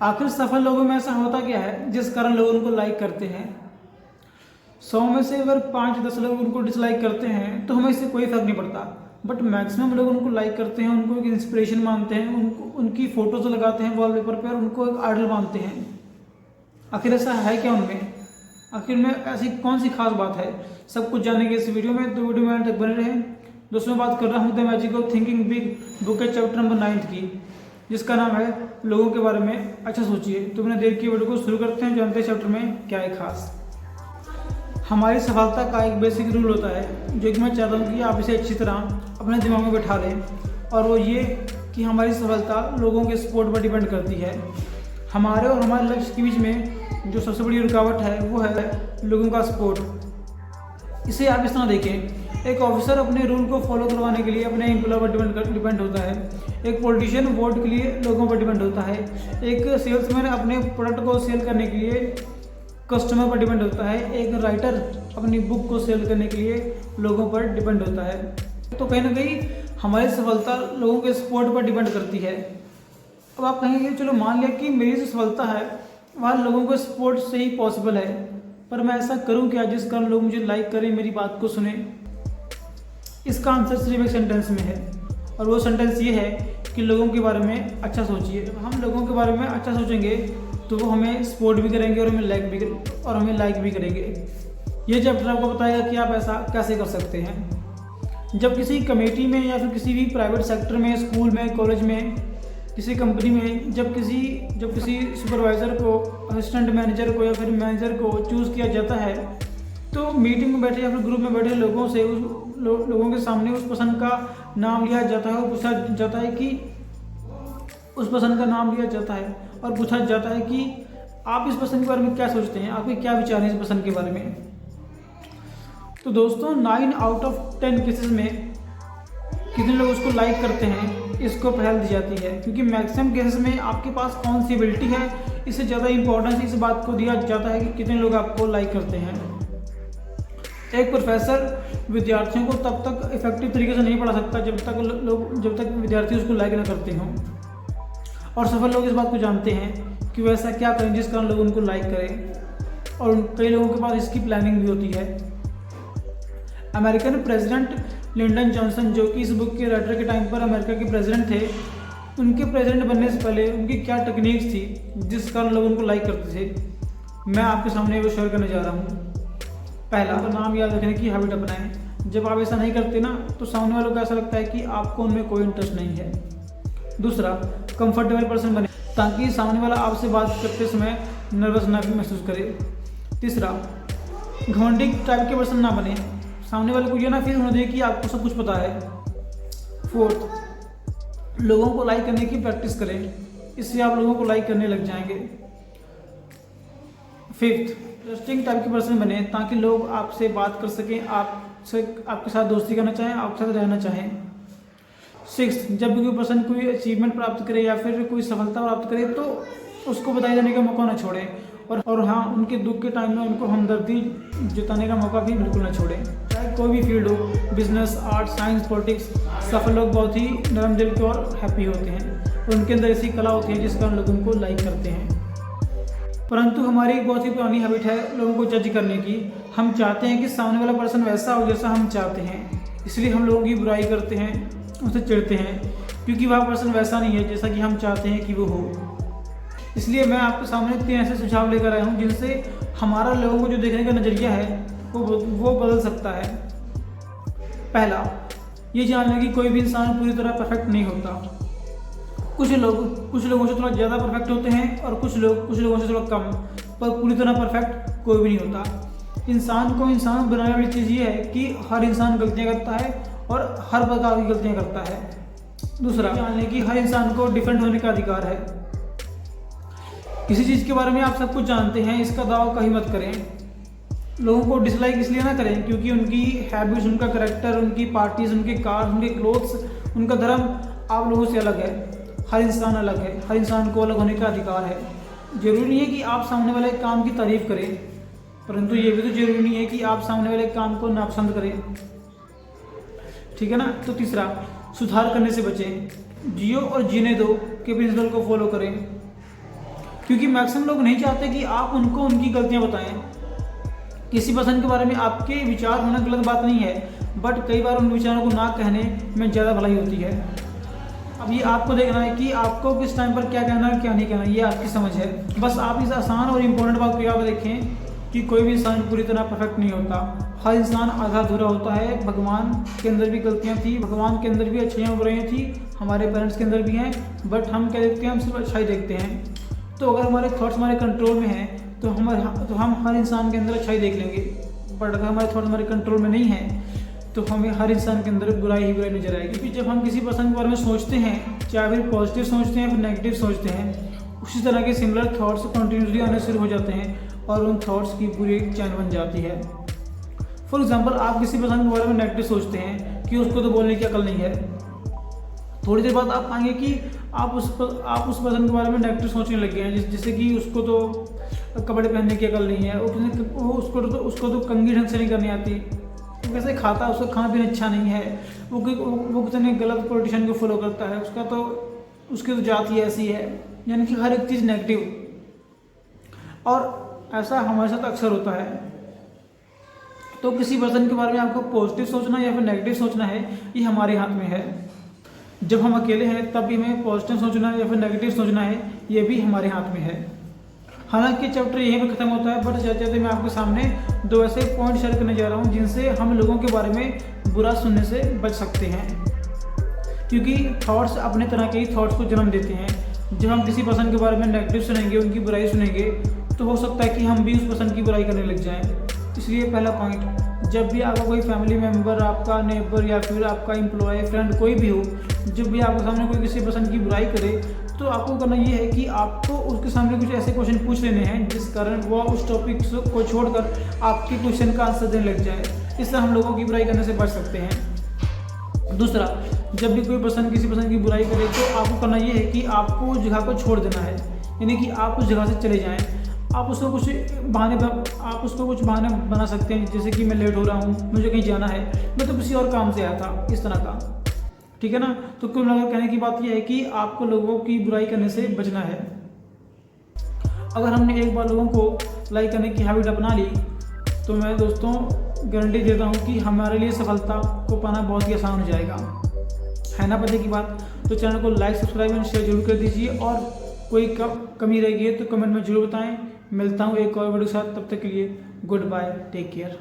आखिर सफल लोगों में ऐसा होता क्या है जिस कारण लोग उनको लाइक करते हैं? 100 में से अगर 5-10 लोग उनको डिसलाइक करते हैं तो हमें इससे कोई फर्क नहीं पड़ता, बट मैक्सिमम लोग उनको लाइक करते हैं, उनको एक इंस्पिरेशन मानते हैं, उनको उनकी फोटोज लगाते हैं वॉलपेपर पर, उनको एक आइडल मानते हैं। आखिर ऐसा है क्या उनमें? आखिर में ऐसी कौन सी खास बात है? सब कुछ जानने के इस वीडियो में, तो वीडियो में अंत तक बने रहें। दोस्तों, मैं बात कर रहा हूँ the magic of thinking big book के चैप्टर नंबर 9 की, जिसका नाम है लोगों के बारे में अच्छा सोचिए। तो बिना देर की वीडियो को शुरू करते हैं, जानते हैं चैप्टर में क्या है खास। हमारी सफलता का एक बेसिक रूल होता है जो कि मैं चाहता हूँ कि आप इसे अच्छी तरह अपने दिमाग में बैठा लें, और वो ये कि हमारी सफलता लोगों के सपोर्ट पर डिपेंड करती है। हमारे और हमारे लक्ष्य के बीच में जो सबसे बड़ी रुकावट है वो है लोगों का सपोर्ट। इसे आप इस तरह देखें, एक ऑफिसर अपने रूल को फॉलो करवाने के लिए अपने एम्प्लॉय पर डिपेंड होता है, एक पॉलिटिशियन वोट के लिए लोगों पर डिपेंड होता है, एक सेल्समैन अपने प्रोडक्ट को सेल करने के लिए कस्टमर पर डिपेंड होता है, एक राइटर अपनी बुक को सेल करने के लिए लोगों पर डिपेंड होता है। तो कहीं ना कहीं हमारी सफलता लोगों के सपोर्ट पर डिपेंड करती है। अब आप कहेंगे चलो मान लिया कि मेरी जो सफलता है वह लोगों के सपोर्ट से ही पॉसिबल है, पर मैं ऐसा करूं क्या जिस कारण लोग मुझे लाइक करें, मेरी बात को सुने? इसका आंसर सिर्फ एक सेंटेंस में है, और वो सेंटेंस ये है कि लोगों के बारे में अच्छा सोचिए। जब हम लोगों के बारे में अच्छा सोचेंगे तो वो हमें सपोर्ट भी करेंगे और हमें लाइक भी करेंगे। ये चैप्टर आपको बताएगा कि आप ऐसा कैसे कर सकते हैं। जब किसी कमेटी में या फिर किसी भी प्राइवेट सेक्टर में, स्कूल में, कॉलेज में, किसी कंपनी में जब किसी सुपरवाइज़र को, असिस्टेंट मैनेजर को या फिर मैनेजर को चूज़ किया जाता है, तो मीटिंग में बैठे या फिर ग्रुप में बैठे लोगों से लोगों के सामने उस पर्सन का नाम लिया जाता है और पूछा जाता है कि उस पर्सन का नाम लिया जाता है और पूछा जाता है कि आप इस पर्सन के बारे में क्या सोचते हैं, आपके क्या विचार हैं इस पर्सन के बारे में। तो दोस्तों, 9 आउट ऑफ 10 केसेस में कितने लोग उसको लाइक करते हैं, इसको पहल दी जाती है, क्योंकि मैक्सिमम केसेस में आपके पास कौन सी एबिलिटी है इससे ज़्यादा इंपॉर्टेंस इस बात को दिया जाता है कि कितने लोग आपको लाइक करते हैं। एक प्रोफेसर विद्यार्थियों को तब तक इफेक्टिव तरीके से नहीं पढ़ा सकता जब तक विद्यार्थी उसको लाइक ना करते हों, और सफल लोग इस बात को जानते हैं कि वो ऐसा क्या करें जिस कारण लोग उनको लाइक करें, और कई लोगों के पास इसकी प्लानिंग भी होती है। अमेरिकन प्रेसिडेंट लिंडन जॉनसन, जो कि इस बुक के राइटर के टाइम पर अमेरिका के प्रेसिडेंट थे, उनके प्रेसिडेंट बनने से पहले उनकी क्या टेक्निक्स थी जिस कारण लोग उनको लाइक करते थे, मैं आपके सामने वो शेयर करने जा रहा हूँ। पहला तो नाम याद रखने की हैबिट अपनाएं। जब आप ऐसा नहीं करते ना तो सामने वालों को ऐसा लगता है कि आपको उनमें कोई इंटरेस्ट नहीं है। दूसरा, कंफर्टेबल पर्सन बने ताकि सामने वाला आपसे बात करते समय नर्वस ना महसूस करे। तीसरा, घमंडी टाइप के पर्सन ना बने, सामने वाले को ये ना फील होने दे कि आपको सब कुछ पता है। फोर्थ, लोगों को लाइक करने की प्रैक्टिस करें, इससे आप लोगों को लाइक करने लग जाएंगे। फिफ्थ, इंटरेस्टिंग टाइप के पर्सन बने ताकि लोग आपसे बात कर सकें, आपके साथ दोस्ती करना चाहें, आपके साथ रहना चाहें। सिक्स्थ, जब भी कोई पर्सन कोई अचीवमेंट प्राप्त करे या फिर कोई सफलता प्राप्त करे तो उसको बताए जाने का मौका ना छोड़ें, और हाँ, उनके दुख के टाइम में उनको हमदर्दी जताने का मौका भी बिल्कुल ना छोड़ें। चाहे कोई भी फील्ड हो, बिजनेस, आर्ट, साइंस, पॉलिटिक्स, सफल लोग बहुत ही नरम दिल के और हैप्पी होते हैं, और उनके अंदर ऐसी कला होती है जिस कारण लोग उनको लाइक करते हैं। परंतु हमारी एक बहुत ही पुरानी हैबिट है लोगों को जज करने की। हम चाहते हैं कि सामने वाला पर्सन वैसा हो जैसा हम चाहते हैं, इसलिए हम लोगों की बुराई करते हैं, उनसे चिढ़ते हैं, क्योंकि वह पर्सन वैसा नहीं है जैसा कि हम चाहते हैं कि वो हो। इसलिए मैं आपके सामने 3 ऐसे सुझाव लेकर आया हूँ जिनसे हमारा लोगों को जो देखने का नज़रिया है वो बदल सकता है। पहला, ये जान लें कि कोई भी इंसान पूरी तरह परफेक्ट नहीं होता। कुछ लोगों से थोड़ा ज़्यादा परफेक्ट होते हैं और कुछ लोगों से थोड़ा कम, पर पूरी तरह परफेक्ट कोई भी नहीं होता। इंसान को इंसान बनाने वाली चीज़ ये है कि हर इंसान गलतियाँ करता है और हर प्रकार की गलतियाँ करता है। दूसरा, जान लें कि हर इंसान को डिफरेंट होने का अधिकार है। किसी चीज़ के बारे में आप सब कुछ जानते हैं, इसका दावा कहीं मत करें। लोगों को डिसलाइक इसलिए ना करें क्योंकि उनकी हैबिट्स, उनका करेक्टर, उनकी पार्टीज, उनके कार्स, उनके क्लोथ्स, उनका धर्म आप लोगों से अलग है। हर इंसान अलग है, हर इंसान को अलग होने का अधिकार है। जरूरी नहीं है कि आप सामने वाले काम की तारीफ करें, परंतु ये भी तो जरूरी नहीं है कि आप सामने वाले काम को नापसंद करें, ठीक है ना। तो तीसरा, सुधार करने से बचें। जियो और जीने दो के प्रिंसिपल को फॉलो करें। क्योंकि मैक्सिमम लोग नहीं चाहते कि आप उनको उनकी गलतियां बताएं। किसी पर्सन के बारे में आपके विचार होना गलत बात नहीं है, बट कई बार उन विचारों को ना कहने में ज़्यादा भलाई होती है। अब ये आपको देखना है कि आपको किस टाइम पर क्या कहना है क्या नहीं कहना, ये आपकी समझ है। बस आप इस आसान और इम्पोर्टेंट बात को याद रखें कि कोई भी इंसान पूरी तरह परफेक्ट नहीं होता। हर इंसान आधा अधूरा होता है। भगवान के अंदर भी गलतियाँ थी, भगवान के अंदर भी अच्छाइयाँ बुराइयाँ थी, हमारे पेरेंट्स के अंदर भी हैं, बट हम क्या देखते हैं, हम सिर्फ अच्छाई देखते हैं। तो अगर हमारे थॉट्स हमारे कंट्रोल में हैं तो हम हर इंसान के अंदर अच्छाई देख लेंगे। बट अगर हमारे थॉट्स हमारे कंट्रोल में नहीं हैं तो हमें हर इंसान के अंदर बुराई ही बुराई नजर आएगी। क्योंकि जब हम किसी पर्सन के बारे में सोचते हैं, चाहे फिर पॉजिटिव सोचते हैं फिर नेगेटिव सोचते हैं, उसी तरह के सिमिलर थॉट्स कंटिन्यूसली आने शुरू हो जाते हैं और उन थॉट्स की पूरी एक चैन बन जाती है। फॉर एग्जाम्पल, आप किसी पर्सन के बारे में नेगेटिव सोचते हैं कि उसको तो बोलने की अकल नहीं है, थोड़ी देर बाद आप पाएंगे कि आप उस पर्सन के बारे में नेगेटिव सोचने लग गए हैं, जैसे कि उसको तो कपड़े पहनने की अकल नहीं है, उसको तो कंघी ढंग से नहीं करनी आती, वो कैसे खाता है, उसका खाना पीना अच्छा नहीं है, वो कितने गलत पॉलिटिशियन को फॉलो करता है, उसकी तो जाति ऐसी है, यानी कि हर एक चीज़ नेगेटिव। और ऐसा हमारे साथ अक्सर होता है। तो किसी पर्सन के बारे में आपको पॉजिटिव सोचना या फिर नेगेटिव सोचना है, ये हमारे हाथ में है। जब हम अकेले हैं तब भी हमें पॉजिटिव सोचना है या फिर नेगेटिव सोचना है, ये भी हमारे हाथ में है। हालांकि चैप्टर यहीं पर खत्म होता है, बट जाते मैं आपके सामने दो ऐसे पॉइंट शेयर करने जा रहा हूँ जिनसे हम लोगों के बारे में बुरा सुनने से बच सकते हैं। क्योंकि थॉट्स अपने तरह के ही थॉट्स को जन्म देते हैं। जब हम किसी पर्सन के बारे में नेगेटिव सुनेंगे, उनकी बुराई सुनेंगे, तो हो सकता है कि हम भी उस पर्सन की बुराई करने लग जाएं। इसलिए पहला पॉइंट, जब भी आपका कोई फैमिली मेम्बर, आपका नेबर या फिर आपका एम्प्लॉय, फ्रेंड कोई भी हो, जब भी आपके सामने कोई किसी पर्सन की बुराई करे, तो आपको करना ये है कि आपको उसके सामने कुछ ऐसे क्वेश्चन पूछ लेने हैं जिस कारण वो उस टॉपिक को छोड़कर आपके क्वेश्चन का आंसर देने लग जाए। इससे हम लोगों की बुराई करने से बच सकते हैं। दूसरा, जब भी कोई पर्सन किसी पर्सन की बुराई करे तो आपको करना ये है कि आपको उस जगह को छोड़ देना है, यानी कि आप उस जगह से चले जाएं। आप उसको कुछ बहाने बना सकते हैं, जैसे कि मैं लेट हो रहा हूँ, मुझे कहीं जाना है, मैं तो किसी और काम से आया था, इस तरह का। ठीक है ना। तो कुल मिलाकर कहने की बात यह है कि आपको लोगों की बुराई करने से बचना है। अगर हमने एक बार लोगों को लाइक करने की हैबिट अपना ली तो मैं दोस्तों गारंटी देता हूँ कि हमारे लिए सफलता को पाना बहुत ही आसान हो जाएगा। है ना पते की बात। तो चैनल को लाइक, सब्सक्राइब एंड शेयर जरूर कर दीजिए, और कोई कमी रह गई है तो कमेंट में जरूर बताएं। मिलता हूँ एक और वीडियो के साथ, तब तक के लिए गुड बाय, टेक केयर।